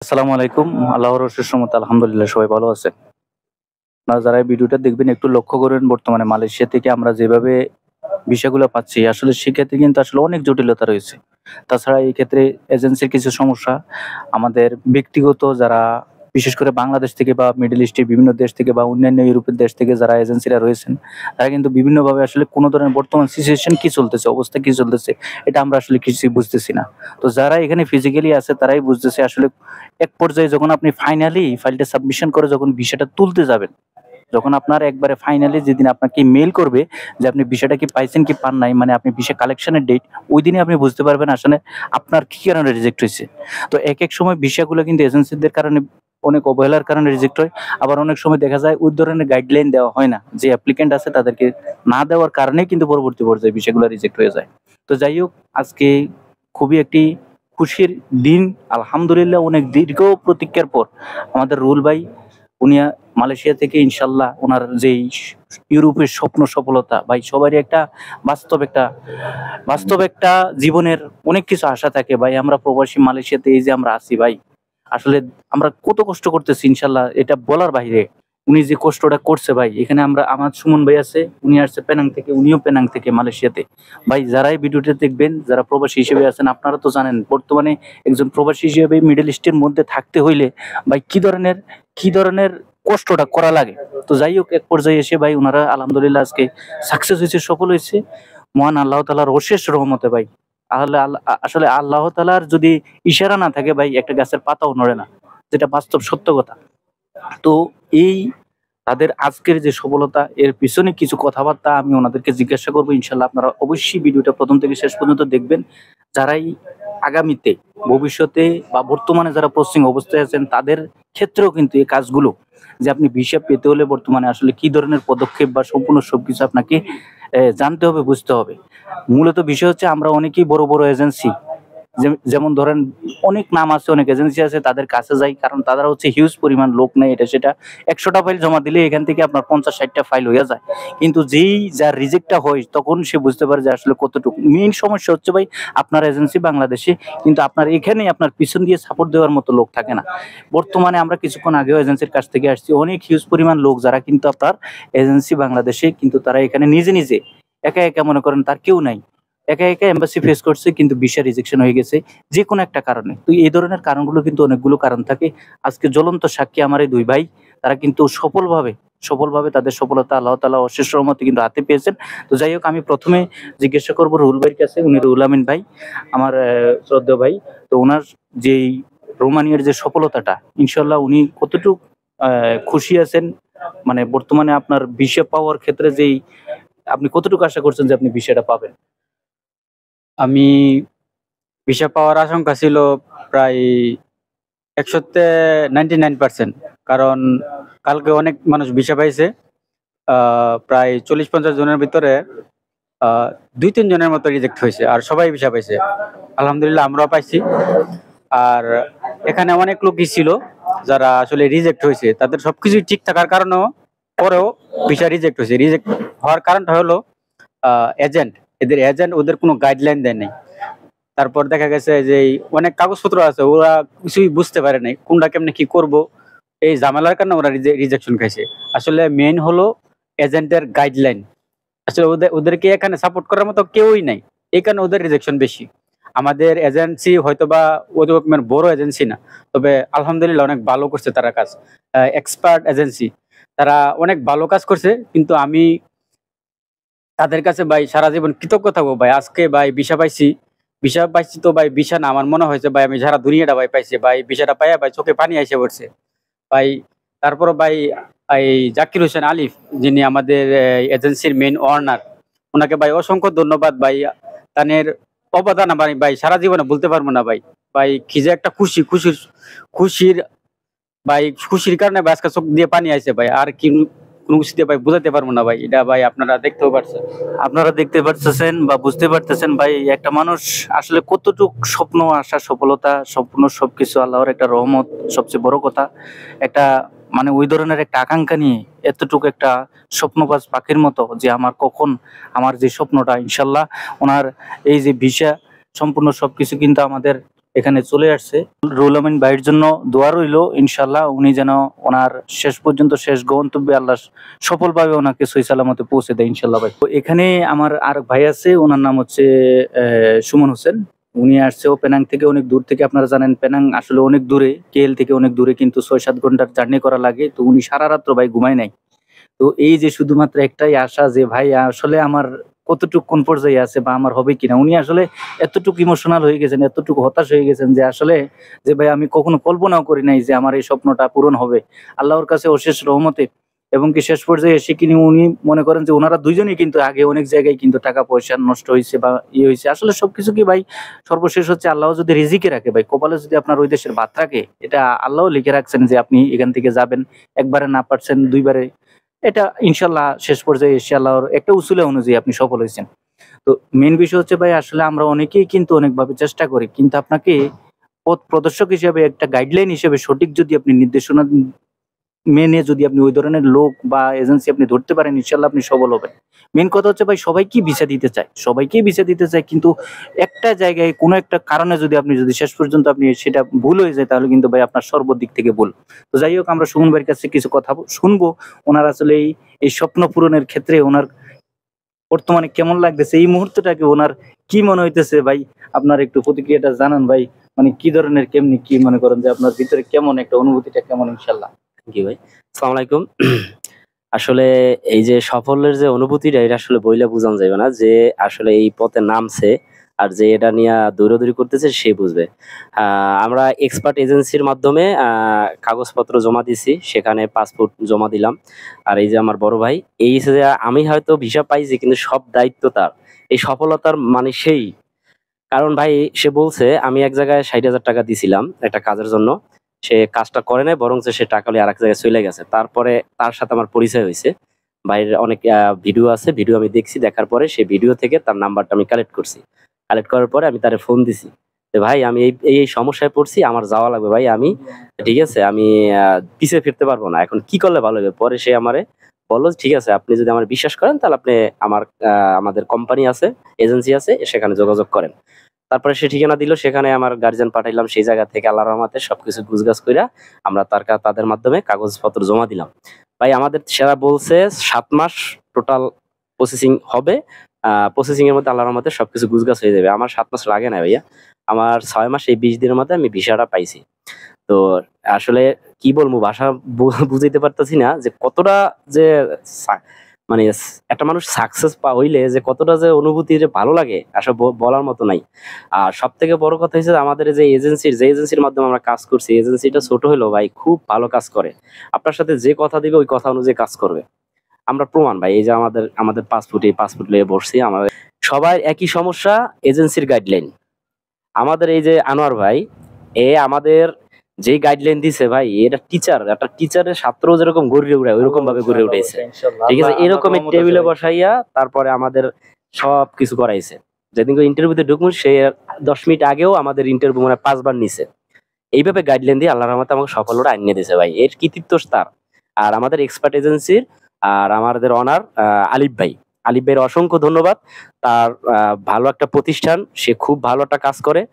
আসসালামু আলাইকুম। আল্লাহর অশেষ রহমতে আলহামদুলিল্লাহ সবাই ভালো আছে। আপনারা যারা এই ভিডিওটা দেখবেন একটু লক্ষ্য করবেন বর্তমানে মালয়েশিয়া থেকে আমরা যেভাবে ভিসাগুলো পাচ্ছি আসলে সেক্ষেত্রে কিন্তু আসলে অনেক জটিলতা রয়েছে। তাছাড়া এই ক্ষেত্রে এজেন্সির কিছু সমস্যা আমাদের ব্যক্তিগত যারা বিশেষ করে বাংলাদেশ থেকে বা মিডল ইস্টের বিভিন্ন দেশ থেকে বা অন্যান্য ইউরোপের দেশ থেকে যারা এজেন্সিরা রয়েছেন তারা কিন্তু বিভিন্নভাবে আসলে কোন ধরনের বর্তমান সিচুয়েশন কি চলতেছে, অবস্থা কি চলতেছে এটা আমরা আসলে কিছুই বুঝতেছি না। তো যারা এখানে ফিজিক্যালি আছে তারাই বুঝতেছে আসলে এক পর্যায়ে যখন আপনি ফাইনালি ফাইলটা সাবমিশন করে যখন ভিসাটা তুলতে যাবেন, যখন আপনার একবারে ফাইনালি যেদিন আপনাকে মেইল করবে যে আপনি ভিসাটা কি পাইছেন কি পান নাই, মানে আপনি ভিসা কালেকশনের ডেট, ওই দিনই আপনি বুঝতে পারবেন আসলে আপনার কি কারণে রিজেক্ট হয়েছে। তো এক সময় ভিসাগুলো কিন্তু এজেন্সিদের কারণে অনেক অবহেলার কারণে রিজেক্ট হয়। আবার অনেক সময় দেখা যায় ওই ধরনের গাইডলাইন দেওয়া হয় না, যে অ্যাপ্লিক্যান্ট আছে তাদেরকে না দেওয়ার কারণেই কিন্তু পরবর্তী পর্যায়ে ভিসাগুলো রিজেক্ট হয়ে যায়। তো যাই হোক, আজকে খুবই একটি খুশির দিন। আলহামদুলিল্লাহ অনেক দীর্ঘ প্রতীক্ষার পর আমাদের রুল ভাই উনি মালয়েশিয়া থেকে ইনশাল্লাহ ওনার যেই ইউরোপের স্বপ্ন সফলতা ভাই সবারই একটা বাস্তব একটা বাস্তব একটা জীবনের অনেক কিছু আশা থাকে ভাই। আমরা প্রবাসী মালয়েশিয়াতে এই যে আমরা আছি ভাই, আসলে আমরা কত কষ্ট করতেছি ইনশাল্লাহ এটা বলার বাইরে। উনি যে কষ্টটা করছে ভাই, এখানে আমরা আমার সুমন ভাই আছে, উনি আসছে পেনাং থেকে, উনিও পেনাং থেকে মালয়েশিয়াতে। ভাই যারাই ভিডিওটা দেখবেন যারা প্রবাসী হিসেবে আছেন আপনারা তো জানেন বর্তমানে একজন প্রবাসী হিসেবে মিডল ইস্টের মধ্যে থাকতে হইলে ভাই কি ধরনের কষ্টটা করা লাগে। তো যাই হোক, এক পর্যায়ে এসে ভাই ওনারা আলহামদুলিল্লাহ আজকে সাকসেস হয়েছে, সফল হয়েছে মহান আল্লাহ তাআলার অশেষ রহমতে ভাই। আসলে আল্লাহ তাআলার যদি ইশারা না থাকে ভাই একটা গাছের পাতাও নড়ে না, যেটা বাস্তব সত্য কথা। তো এই তাদের আজকের যে সফলতা এর পিছনে কিছু কথাবার্তা আমি ওনাদেরকে জিজ্ঞাসা করবো ইনশাল্লাহ। আপনারা অবশ্যই ভিডিওটা প্রথম থেকে শেষ পর্যন্ত দেখবেন। যারাই আগামীতে ভবিষ্যতে বা বর্তমানে যারা পোস্টিং অবস্থায় আছেন তাদের ক্ষেত্রেও কিন্তু এই কাজগুলো, যে আপনি ভিসা পেতে হলে বর্তমানে আসলে কি ধরনের পদক্ষেপ বা সম্পূর্ণ সবকিছু আপনাকে জানতে হবে, বুঝতে হবে। মূলত বিষয় হচ্ছে আমরা অনেকেই বড় বড় এজেন্সি, যেমন ধরেন অনেক নাম আছে, অনেক এজেন্সি আছে, তাদের কাছে যাই কারণ তারা হচ্ছে হিউজ পরিমাণ লোক নেই, এটা সেটা 100টা ফাইল জমা দিলে এখান থেকে আপনার 50-60টা ফাইল হয়ে যায়। কিন্তু যেই যার রিজেক্টটা হয় তখন সে বুঝতে পারে যে আসলে কতটুকু মেইন সমস্যা হচ্ছে ভাই আপনার এজেন্সি বাংলাদেশে, কিন্তু আপনার এখানে আপনার পিছন দিয়ে সাপোর্ট দেওয়ার মতো লোক থাকে না। বর্তমানে আমরা কিছুক্ষণ আগেও এজেন্সির কাছ থেকে আসছি, অনেক হিউজ পরিমাণ লোক যারা কিন্তু আপনার এজেন্সি বাংলাদেশে, কিন্তু তারা এখানে নিজে নিজে একা একা মনে করেন তার কেউ নাই, একা একা এম্বাসি ফেস করছে কিন্তু ভিসা রিজেকশন হয়ে গেছে যে কোনো একটা কারণে। তো এই ধরনের কারণগুলো কিন্তু অনেকগুলো কারণ থাকে। আজকে জ্বলন্ত সাক্ষী আমার এই দুই ভাই, তারা কিন্তু সফলভাবে তাদের সফলতা আল্লাহ তাআলা অশেষ রহমতে কিন্তু হাতে পেয়েছেন। তো যাই হোক, আমি প্রথমে জিজ্ঞাসা করবো রুহুল ভাইয়ের কাছে, উনি রুহুল আমিন ভাই আমার শ্রদ্ধেয় ভাই। তো ওনার যেই রোমানিয়ার যে সফলতাটা ইনশাল্লাহ উনি কতটুকু খুশি আছেন, মানে বর্তমানে আপনার ভিসা পাওয়ার ক্ষেত্রে যেই আপনি কতটুকু আশা করছেন যে আপনি ভিসাটা পাবেন? আমি ভিসা পাওয়ার আশঙ্কা ছিল প্রায় ১০০-তে 99%। কারণ কালকে অনেক মানুষ ভিসা পাইছে। প্রায় ৪০-৫০ জনের ভিতরে ২-৩ জনের মতো রিজেক্ট হয়েছে, আর সবাই ভিসা পাইছে। আলহামদুলিল্লাহ আমরাও পাইছি। আর এখানে অনেক লোকই ছিল যারা আসলে রিজেক্ট হয়েছে, তাদের সবকিছুই ঠিক থাকার কারণেও পরেও ভিসা রিজেক্ট হয়েছে। রিজেক্ট হওয়ার কারণটা হলো এজেন্ট, এদের ওদের কোনো গাইডলাইন দেয় নাই। তারপর দেখা গেছে যে অনেক কাগজপত্র আছে, ওরা কিছুই বুঝতে পারে নাই কোনটা কেমনে কি করব। এই ঝামেলার কারণে ওরা রিজেকশন খাইছে। আসলে মেইন হলো এজেন্টের গাইডলাইন। আসলে ওদেরকে এখানে সাপোর্ট করার মতো কেউই নাই, এই কারণে ওদের রিজেকশন বেশি। আমাদের এজেন্সি হয়তোবা ওই রকমের বড় এজেন্সি না, তবে আলহামদুলিল্লাহ অনেক ভালো করছে তারা কাজ। এক্সপার্ট এজেন্সি, তারা অনেক ভালো কাজ করছে। কিন্তু আমি তাদের কাছে ভাই সারা জীবন কৃতজ্ঞ থাকবো ভাই। আজকে ভাই ভিসা পাইছি তো ভাই, ভিসা না আমার মনে হয়েছে ভাই আমি সারা দুনিয়াটা ভাই পাইছি ভাই। ভিসাটা পাইয়া ভাই চোখে পানি এসে পড়ছে ভাই। তারপর ভাই এই জাকির হোসেন আলিফ, যিনি আমাদের এজেন্সির মেইন ওনার, ওনাকে ভাই অসংখ্য ধন্যবাদ ভাই। তানের অবদান আমার ভাই সারা জীবনে বলতে পারবো না ভাই। ভাই কি যে একটা খুশির ভাই, খুশির কারণে ভাই আজকে চোখ দিয়ে পানি আইছে ভাই। আর কি কোনো কিছু দিয়ে ভাই বোঝাতে পারবো না ভাই, এটা ভাই আপনারা দেখতেও পারছেন। আপনারা দেখতে পারতেছেন বা বুঝতে পারতেছেন ভাই, একটা মানুষ আসলে কতটুক স্বপ্ন, আশা, সফলতা, স্বপ্ন সবকিছু আল্লাহর একটা রহমত। সবচেয়ে বড় কথা একটা মানে ওই ধরনের একটা আকাঙ্ক্ষা নিয়ে এতটুকু একটা স্বপ্নবাজ পাখির মতো, যে আমার কখন আমার যে স্বপ্নটা ইনশাল্লাহ ওনার এই যে ভিসা সম্পূর্ণ সবকিছু কিন্তু আমাদের এখানে চলে আসছে। রুহুল আমিন ভাইয়ের জন্য দোয়া রইলো, ইনশাল্লাহ উনি যেন ওনার শেষ পর্যন্ত শেষ গন্তব্যে আল্লাহ সফলভাবে ওনাকে সহি সালামতে পৌঁছে দেয় ইনশাল্লাহ ভাই। তো এখানে আমার আর ভাই আছে, ওনার নাম হচ্ছে সুমন হোসেন। উনি আসছেও পেনাং থেকে, অনেক দূর থেকে। আপনারা জানেন পেনাং আসলে অনেক দূরে, কেএল থেকে অনেক দূরে, কিন্তু 6-7 ঘন্টার জার্নি করা লাগে। তো উনি সারা রাত্র ভাই ঘুমায় নাই। তো এই যে শুধুমাত্র একটাই আশা যে ভাই আসলে আমার কতটুকু কোন পর্যায়ে আছে বা আমার হবে কিনা, উনি আসলে এতটুকু ইমোশনাল হয়ে গেছেন, এতটুকু হতাশ হয়ে গেছেন যে আসলে যে ভাই আমি কখনো কল্পনাও করি নাই যে আমার এই স্বপ্নটা পূরণ হবে আল্লাহর কাছে অশেষ রহমতে। এবং কি শেষ পর্যায়ে এসে কিনে উনি মনে করেন যে ওনারা দুইজনই কিন্তু আগে অনেক জায়গায় কিন্তু টাকা পয়সা নষ্ট হয়েছে বা ইয়ে হয়েছে। আসলে সবকিছু কি ভাই সর্বশেষ হচ্ছে আল্লাহ যদি রিজিকে রাখে ভাই, কপালে যদি আপনার ওই দেশের ভাত রাখে, এটা আল্লাহ লিখে রাখছেন যে আপনি এখান থেকে যাবেন। একবারে না পারছেন দুইবারে, এটা ইনশাল্লাহ শেষ পর্যায়ে এসে আল্লাহর একটা উসুলা অনুযায়ী আপনি সফল হয়েছেন। তো মেন বিষয় হচ্ছে ভাই আসলে আমরা অনেকেই কিন্তু অনেকভাবে চেষ্টা করি, কিন্তু আপনাকে পথ প্রদর্শক হিসেবে একটা গাইডলাইন হিসেবে সঠিক যদি আপনি নির্দেশনা মেনে যদি আপনি ওই ধরনের লোক বা এজেন্সি আপনি ধরতে পারেন, ইনশাল্লাহ আপনি সফল হবেন। মেন কথা হচ্ছে ভাই সবাইকেই ভিসা দিতে চায়, সবাইকেই ভিসা দিতে চায়, কিন্তু একটা জায়গায় কোনো একটা কারণে যদি আপনি যদি শেষ পর্যন্ত আপনি সেটা ভুল হয়ে যায়, তাহলে কিন্তু ভাই আপনার সর্বদিক থেকে ভুল। তো যাই হোক, আমরা সুমন ভাইয়ের কাছে কিছু কথা শুনবো। ওনার আসলে এই স্বপ্ন পূরণের ক্ষেত্রে ওনার বর্তমানে কেমন লাগতেছে, এই মুহূর্তটাকে ওনার কি মনে হইতেছে ভাই, আপনার একটু প্রতিক্রিয়াটা জানান ভাই। মানে কি ধরনের, কেমনি কি মনে করেন যে আপনার ভিতরে কেমন একটা অনুভূতিটা কেমন? ইনশাল্লাহ। জি ভাই, আসসালামু আলাইকুম। আসলে এই যে সফলের যে অনুভূতিটা, এটা আসলে বইলে বোঝানো যাবে না। যে আসলে এই পথে নামছে আর যে এটা নিয়ে দৌড়াদৌড়ি করতেছে সে বুঝবে। আমরা এক্সপার্ট এজেন্সির মাধ্যমে কাগজপত্র জমা দিছি, সেখানে পাসপোর্ট জমা দিলাম। আর এই যে আমার বড় ভাই, এই যে আমি হয়তো ভিসা পাইছি, কিন্তু সব দায়িত্ব তার। এই সফলতার মানে সেই, কারণ ভাই সে বলছে আমি এক জায়গায় 60,000 টাকা দিছিলাম একটা কাজের জন্য, সে কাজটা করে নাই, বরং সে টাকা নিয়ে আরেক জায়গায় চলে গেছে। তারপরে তার সাথে আমার পরিচয় হয়েছে। ভাইয়ের অনেক ভিডিও আছে, ভিডিও আমি দেখছি, দেখার পরে সেই ভিডিও থেকে তার নাম্বারটা আমি কালেক্ট করছি। কালেক্ট করার পরে আমি তারে ফোন দিছি যে ভাই আমি এই এই সমস্যায় পড়ছি, আমার যাওয়া লাগবে ভাই, আমি ঠিক আছে আমি পিছিয়ে ফিরতে পারবো না, এখন কি করলে ভালো হবে। পরে সে আমারে বললো ঠিক আছে, আপনি যদি আমার বিশ্বাস করেন তাহলে আপনি আমাদের কোম্পানি আছে, এজেন্সি আছে, সেখানে যোগাযোগ করেন। তারপরে সে ঠিকানা দিল, সেখানে আমার গার্জিয়ান পাঠাইলাম। সেই জায়গা থেকে আল্লাহর রহমতে সবকিছু গুছগাছ কইরা আমরা তাদের মাধ্যমে কাগজপত্র জমা দিলাম। ভাই আমাদের সেরা বলছে 7 মাস টোটাল প্রসেসিং হবে। প্রসেসিং এর মধ্যে আল্লাহর রহমতে সবকিছু গুছগাছ হয়ে যাবে। আমার 7 মাস লাগে না ভাইয়া, আমার 6 মাস এই 20 দিনের মধ্যে আমি ভিসাটা পাইছি। তো আসলে কি বলবো, ভাষা বুঝাইতে পারতেছি না যে কতটা যে মানে একটা মানুষ সাকসেস হইলে যে কতটা যে অনুভূতি যে ভালো লাগে, আসলে বলার মতো নাই। আর সব থেকে বড় কথা হচ্ছে আমাদের যে এজেন্সির মাধ্যমে আমরা কাজ করছি, এজেন্সিটা ছোট হলেও ভাই খুব ভালো কাজ করে। আপনার সাথে যে কথা দিবে ওই কথা অনুযায়ী কাজ করবে। আমরা প্রমাণ ভাই, এই যে আমাদের পাসপোর্ট নিয়ে বসছি, আমাদের সবাই একই সমস্যা, এজেন্সির গাইডলাইন। আমাদের এই যে আনোয়ার ভাই, আমাদের যে গাইডলাইন দিছে ভাই, একটা টিচারের ছাত্র যেরকম গড়ে উঠে ওইরকম ভাবে গড়ে উঠেছে। ঠিক আছে, এরকম টেবিলে বসাইয়া তারপরে আমাদের সব কিছু করাইছে। যেদিন ইন্টারভিউতে ঢুকুন, সে 10 মিনিট আগেও আমাদের ইন্টারভিউ মানে 5 বার নিছে। এইভাবে গাইডলাইন দিয়ে আল্লাহর রহমতে আমাকে সফলতা আনিয়ে দিয়েছে ভাই, এর কৃতিত্ব তার। আর আমাদের এক্সপার্ট এজেন্সির আর আমাদের অনার আলিফ ভাইয়ের অসংখ্য ধন্যবাদ। তার ভালো একটা প্রতিষ্ঠান, সে খুব ভালো একটা কাজ করে।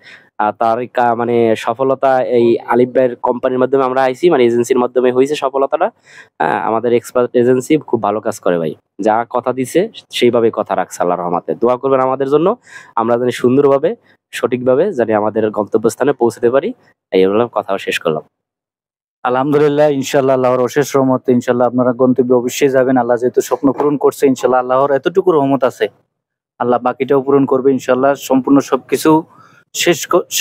তার মানে সফলতা এই আলিফ ভাইয়ের কোম্পানির মাধ্যমে আমরা আইছি, মানে এজেন্সির মাধ্যমে হয়েছে সফলতাটা। আমাদের এক্সপার্ট এজেন্সি খুব ভালো কাজ করে ভাই, যা কথা দিছে সেইভাবে কথা রাখছে। আল্লাহর রহমতে দোয়া করবেন আমাদের জন্য, আমরা জানি সুন্দরভাবে সঠিকভাবে জানি আমাদের গন্তব্যস্থানে পৌঁছতে পারি। এই বললাম, কথা শেষ করলাম। আলহামদুলিল্লাহ, ইনশাল্লাহ আল্লাহর অশেষ রহমতে ইনশাল্লাহ আপনারা গন্তব্যে অবশ্যই যাবেন। আল্লাহ যেহেতু স্বপ্ন পূরণ করছে, ইনশাল্লাহ আল্লাহর এতটুকু রহমত আছে, আল্লাহ বাকিটাও পূরণ করবে ইনশাল্লাহ। সম্পূর্ণ সবকিছু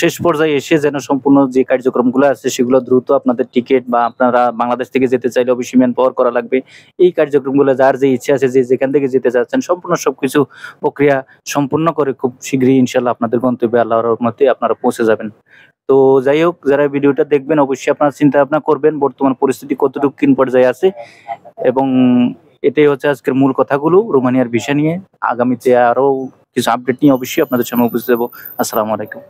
শেষ পর্যায়ে এসে যেন সম্পূর্ণ যে কার্যক্রমগুলো আছে সেগুলো দ্রুত, আপনাদের টিকিট বা আপনারা বাংলাদেশ থেকে যেতে চাইলে অবশ্যই ম্যান পাওয়ার করা লাগবে। এই কার্যক্রমগুলো যার যে ইচ্ছে আছে, যে যেখান থেকে যেতে চাচ্ছেন, সম্পূর্ণ সবকিছু প্রক্রিয়া সম্পূর্ণ করে খুব শীঘ্রই ইনশাল্লাহ আপনাদের গন্তব্যে আল্লাহর রহমতে আপনারা পৌঁছে যাবেন। তো যাই হোক, যারা ভিডিওটা দেখবেন অবশ্যই আপনারা চিন্তা ভাবনা করবেন বর্তমান পরিস্থিতি কতটুকু কিন পর্যায়ে আছে, এবং এটাই হচ্ছে আজকের মূল কথাগুলো রোমানিয়ার ভিসা নিয়ে। আগামীতে আরো কিছু আপডেট নিয়ে অবশ্যই আপনাদের সামনে উপস্থিত হবো। আসসালামু আলাইকুম।